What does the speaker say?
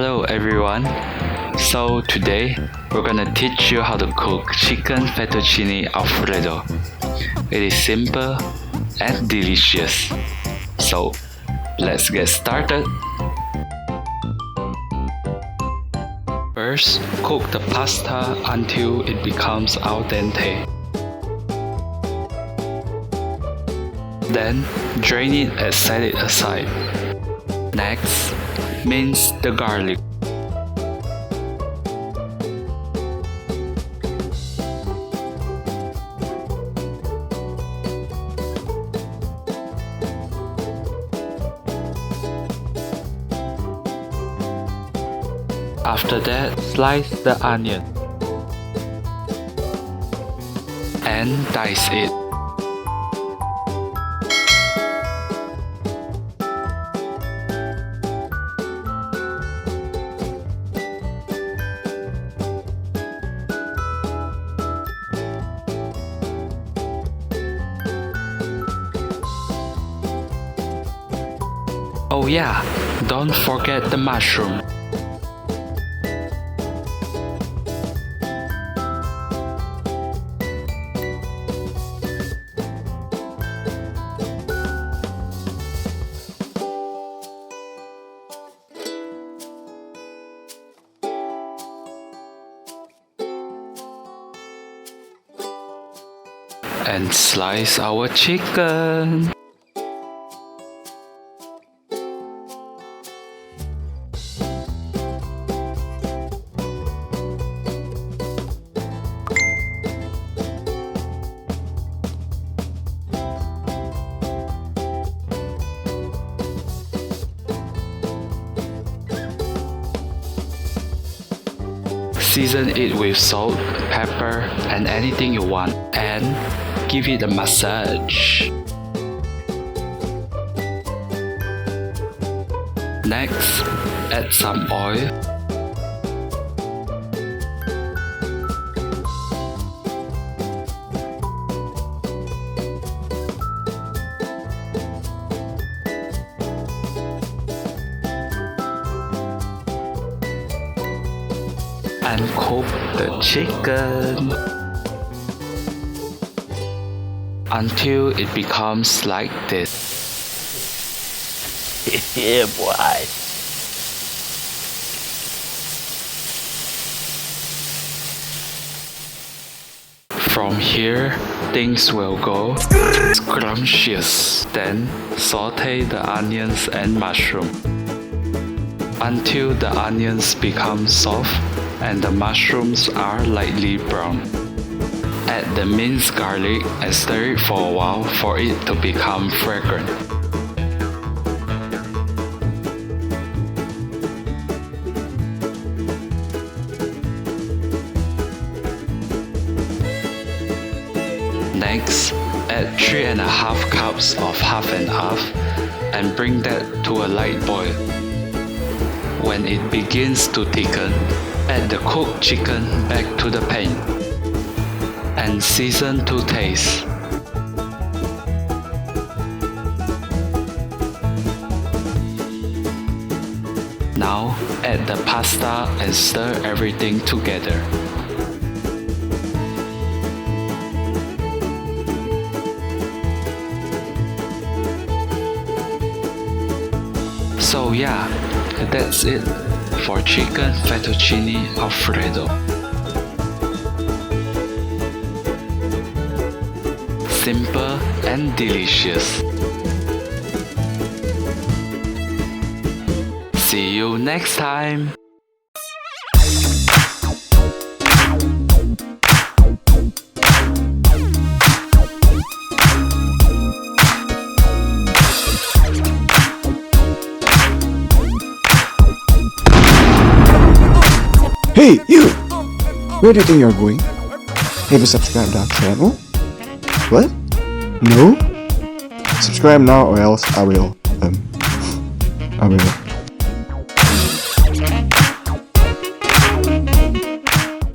Hello everyone. So today we're gonna teach you how to cook chicken fettuccine alfredo. It is simple and delicious. So let's get started. First, cook the pasta until it becomes al dente. Then drain it and set it aside. Next, mince the garlic. After that, slice the onion and dice it. Oh yeah, don't forget the mushroom. And slice our chicken. Season it with salt, pepper, and anything you want, and give it a massage. Next, add some oil. And cook the chicken until it becomes like this. Yeah, boy. From here, things will go scrumptious. Then saute the onions and mushroom until the onions become soft and the mushrooms are lightly brown. Add the minced garlic and stir it for a while for it to become fragrant. Next, add 3.5 cups of half and half and bring that to a light boil. When it begins to thicken, add the cooked chicken back to the pan and season to taste. Now add the pasta and stir everything together. So yeah, that's it for chicken fettuccine alfredo. Simple and delicious. See you next time. Hey, you! Where do you think you're going? Have you subscribed to our channel? What? No? Subscribe now or else I will